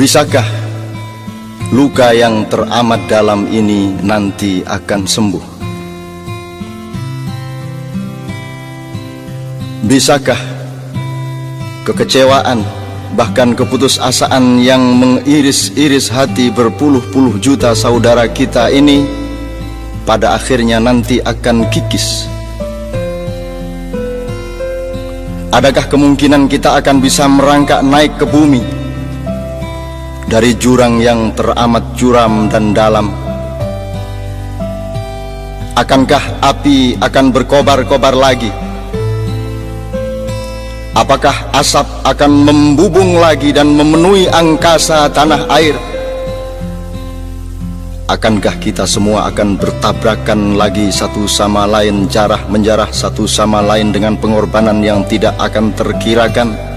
Bisakah luka yang teramat dalam ini nanti akan sembuh? Bisakah kekecewaan, bahkan keputusasaan yang mengiris-iris hati berpuluh-puluh juta saudara kita ini pada akhirnya nanti akan kikis? Adakah kemungkinan kita akan bisa merangkak naik ke bumi dari jurang yang teramat curam dan dalam? Akankah api akan berkobar-kobar lagi? Apakah asap akan membubung lagi dan memenuhi angkasa tanah air? Akankah kita semua akan bertabrakan lagi satu sama lain, jarah menjarah satu sama lain dengan pengorbanan yang tidak akan terkirakan?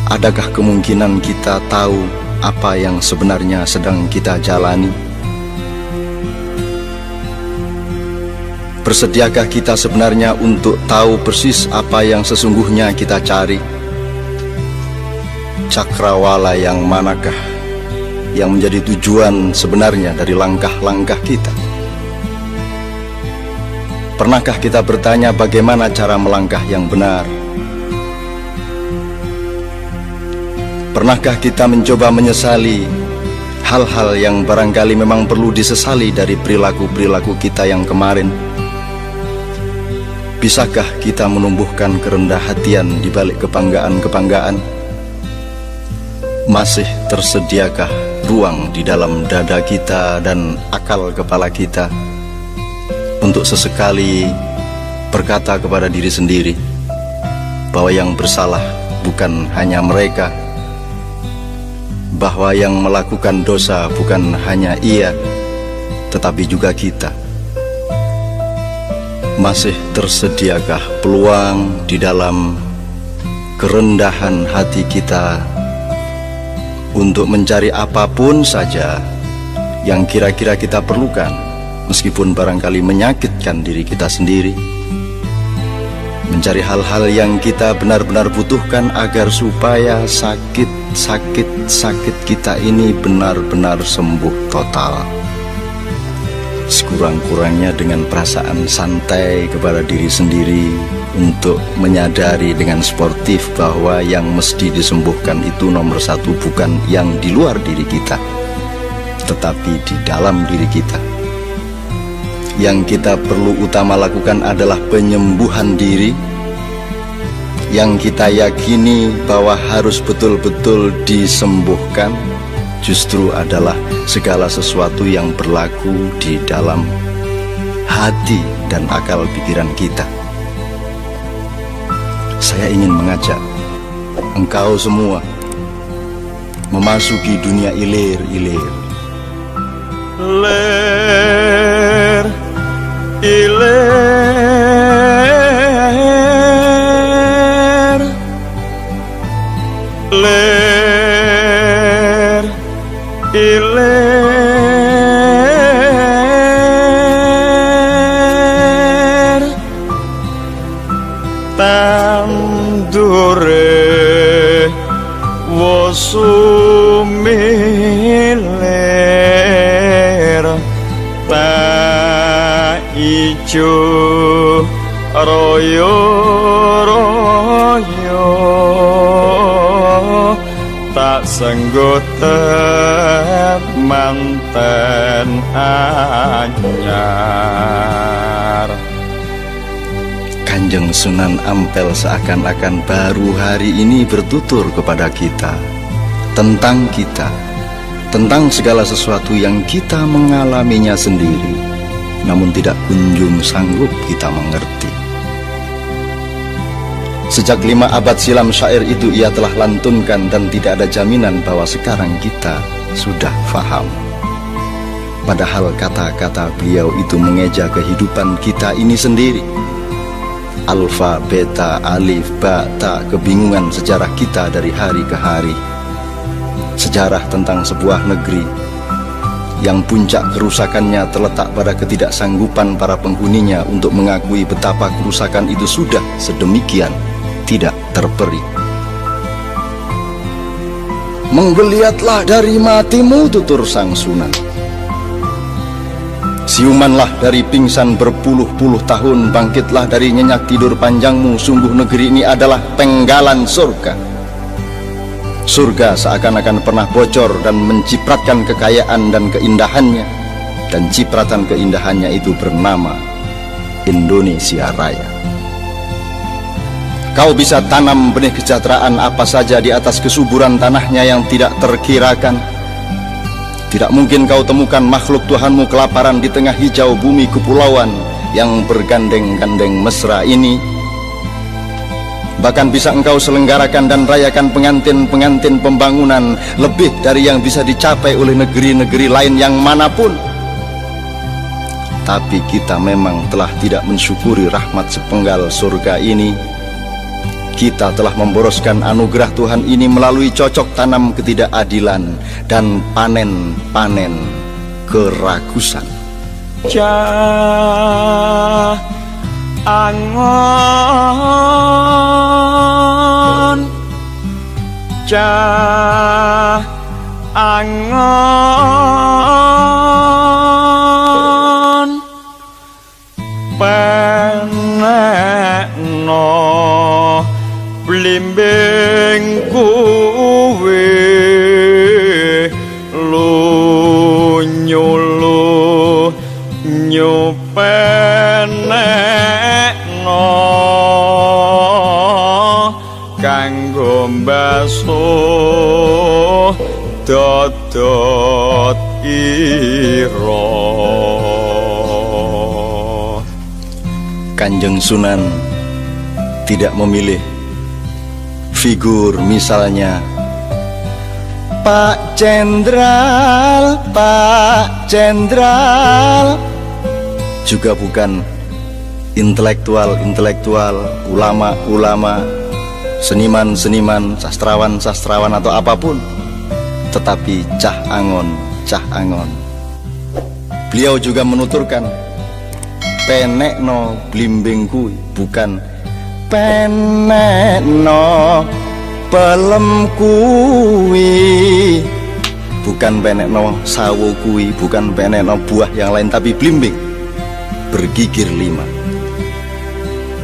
Adakah kemungkinan kita tahu apa yang sebenarnya sedang kita jalani? Bersediakah kita sebenarnya untuk tahu persis apa yang sesungguhnya kita cari? Cakrawala yang manakah yang menjadi tujuan sebenarnya dari langkah-langkah kita? Pernahkah kita bertanya bagaimana cara melangkah yang benar? Pernahkah kita mencoba menyesali hal-hal yang barangkali memang perlu disesali dari perilaku-perilaku kita yang kemarin? Bisakah kita menumbuhkan kerendah hatian di balik kebanggaan-kebanggaan? Masih tersediakah ruang di dalam dada kita dan akal kepala kita untuk sesekali berkata kepada diri sendiri bahwa yang bersalah bukan hanya mereka, bahwa yang melakukan dosa bukan hanya ia, tetapi juga kita? Masih tersediakah peluang di dalam kerendahan hati kita untuk mencari apapun saja yang kira-kira kita perlukan, meskipun barangkali menyakitkan diri kita sendiri? Mencari hal-hal yang kita benar-benar butuhkan agar supaya sakit kita ini benar-benar sembuh total. Sekurang-kurangnya dengan perasaan santai kepada diri sendiri, untuk menyadari dengan sportif bahwa yang mesti disembuhkan itu nomor satu bukan yang di luar diri kita, tetapi di dalam diri kita. Yang kita perlu utama lakukan adalah penyembuhan diri, yang kita yakini bahwa harus betul-betul disembuhkan justru adalah segala sesuatu yang berlaku di dalam hati dan akal pikiran kita. Saya ingin mengajak engkau semua memasuki dunia ilir-ilir. Ler, ilir, ler, ilir, tandure wosumilir, ta ijo royo-royo, tak senggot manten anyar. Kanjeng Sunan Ampel seakan-akan baru hari ini bertutur kepada kita, tentang segala sesuatu yang kita mengalaminya sendiri, namun tidak kunjung sanggup kita mengerti. Sejak 5 abad silam syair itu ia telah lantunkan, dan tidak ada jaminan bahwa sekarang kita sudah faham. Padahal kata-kata beliau itu mengeja kehidupan kita ini sendiri. Alfa, beta, alif, ba, ta, kebingungan sejarah kita dari hari ke hari. Sejarah tentang sebuah negeri yang puncak kerusakannya terletak pada ketidaksanggupan para penghuninya untuk mengakui betapa kerusakan itu sudah sedemikian tidak terperi. menggeliatlah dari matimu, tutur sang Sunan. Siumanlah dari pingsan berpuluh-puluh tahun, bangkitlah dari nyenyak tidur panjangmu. Sungguh negeri ini adalah penggalan surga. Surga seakan-akan pernah bocor dan mencipratkan kekayaan dan keindahannya, dan cipratan keindahannya itu bernama Indonesia Raya. Kau bisa tanam benih kesejahteraan apa saja di atas kesuburan tanahnya yang tidak terkirakan. Tidak mungkin kau temukan makhluk Tuhanmu kelaparan di tengah hijau bumi kepulauan yang bergandeng-gandeng mesra ini. Bahkan bisa engkau selenggarakan dan rayakan pengantin-pengantin pembangunan lebih dari yang bisa dicapai oleh negeri-negeri lain yang manapun. Tapi kita memang telah tidak mensyukuri rahmat sepenggal surga ini. Kita telah memboroskan anugerah Tuhan ini melalui cocok tanam ketidakadilan dan panen-panen keragusan. Cah angon, cah angon, penekno blimbing kuwe lunyu nyupenekno kanggo mbasuh dodot ira. Kanjeng Sunan tidak memilih figur, misalnya Pak Jenderal, Pak Jenderal. Juga bukan intelektual-intelektual, ulama-ulama, seniman-seniman, sastrawan-sastrawan atau apapun, tetapi Cah Angon, Cah Angon. Beliau juga menuturkan penekno blimbing kuwi, bukan penekno pelem kuwi, bukan penekno sawo kuwi, bukan penekno buah yang lain, tapi blimbing bergigir 5.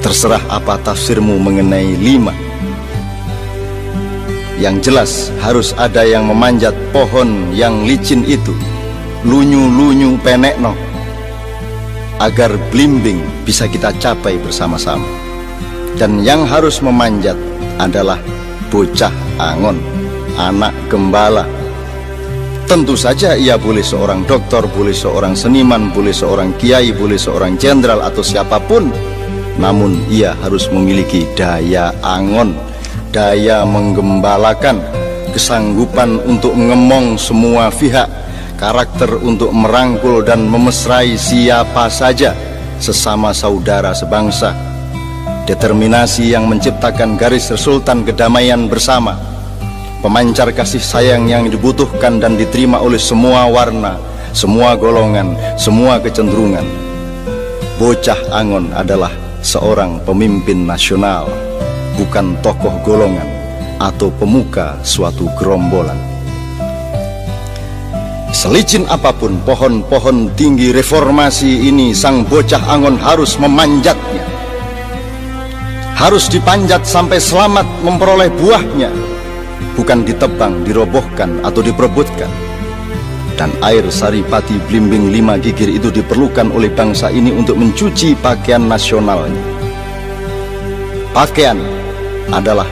Terserah apa tafsirmu mengenai 5. Yang jelas harus ada yang memanjat pohon yang licin itu, lunyu-lunyu penekno, agar blimbing bisa kita capai bersama-sama. Dan yang harus memanjat adalah bocah Angon, anak gembala. Tentu saja ia boleh seorang doktor, boleh seorang seniman, boleh seorang kiai, boleh seorang jenderal atau siapapun. Namun ia harus memiliki daya angon, daya menggembalakan, kesanggupan untuk ngemong semua pihak, karakter untuk merangkul dan memesrai siapa saja, sesama saudara sebangsa, determinasi yang menciptakan garis resultan kedamaian bersama, pemancar kasih sayang yang dibutuhkan dan diterima oleh semua warna, semua golongan, semua kecenderungan. Bocah Angon adalah seorang pemimpin nasional, bukan tokoh golongan atau pemuka suatu gerombolan. Selicin apapun pohon-pohon tinggi reformasi ini, sang bocah Angon harus memanjatnya, harus dipanjat sampai selamat memperoleh buahnya, bukan ditebang, dirobohkan atau diperebutkan. Dan air saripati blimbing 5 gigir itu diperlukan oleh bangsa ini untuk mencuci pakaian nasionalnya. Pakaian adalah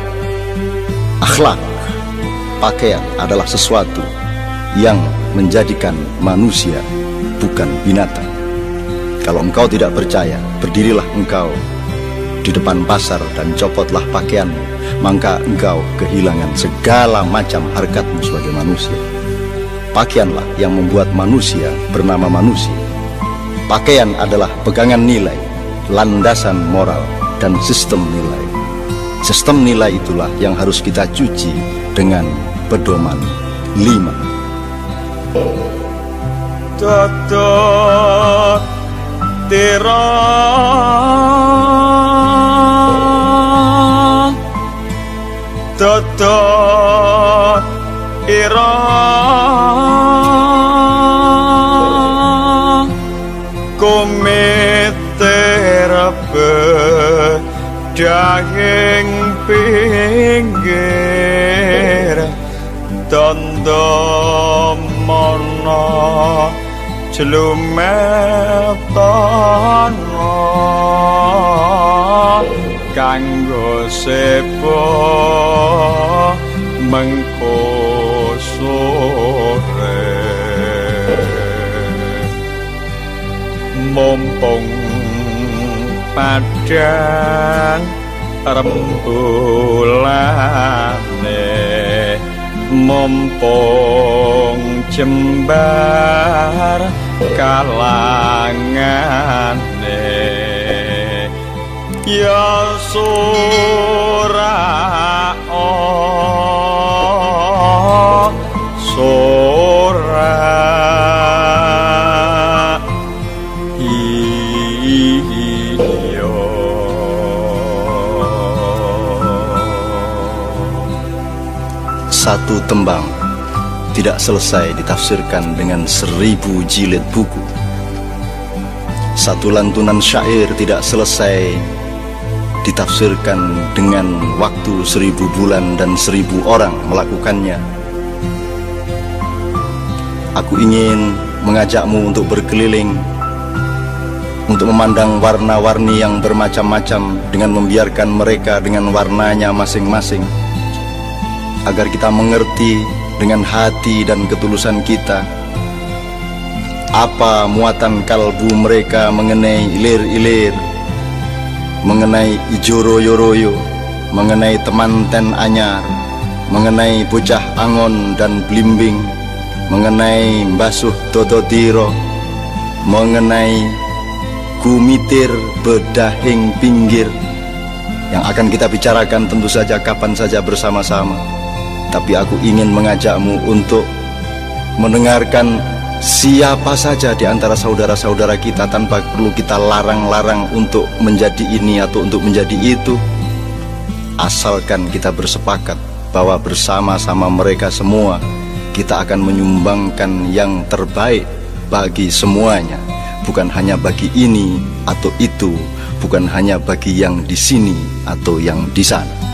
akhlak, pakaian adalah sesuatu yang menjadikan manusia, bukan binatang. Kalau engkau tidak percaya, berdirilah engkau di depan pasar dan copotlah pakaianmu, maka engkau kehilangan segala macam harkatmu sebagai manusia. Pakaianlah yang membuat manusia bernama manusia. Pakaian adalah pegangan nilai, landasan moral, dan sistem nilai. Sistem nilai itulah yang harus kita cuci dengan pedoman 5. Dodot tira dodot Sahing pinggir tondo mono jlumetana kanggo sepo mengko sore mumpung padang rembulane mumpung jembar kalangane ya sora sora Satu tembang tidak selesai ditafsirkan dengan 1000 jilid buku. Satu lantunan syair tidak selesai ditafsirkan dengan waktu 1000 bulan dan 1000 orang melakukannya. Aku ingin mengajakmu untuk berkeliling, untuk memandang warna-warni yang bermacam-macam dengan membiarkan mereka dengan warnanya masing-masing, agar kita mengerti dengan hati dan ketulusan kita apa muatan kalbu mereka mengenai ilir-ilir, mengenai ijo royo-royo, mengenai temanten anyar, mengenai bocah angon dan blimbing, mengenai mbasuh dodotiro, mengenai gumitir bedahing pinggir, yang akan kita bicarakan tentu saja kapan saja bersama-sama. Tapi aku ingin mengajakmu untuk mendengarkan siapa saja di antara saudara-saudara kita tanpa perlu kita larang-larang untuk menjadi ini atau untuk menjadi itu. Asalkan kita bersepakat bahwa bersama-sama mereka semua kita akan menyumbangkan yang terbaik bagi semuanya, bukan hanya bagi ini atau itu, bukan hanya bagi yang di sini atau yang di sana.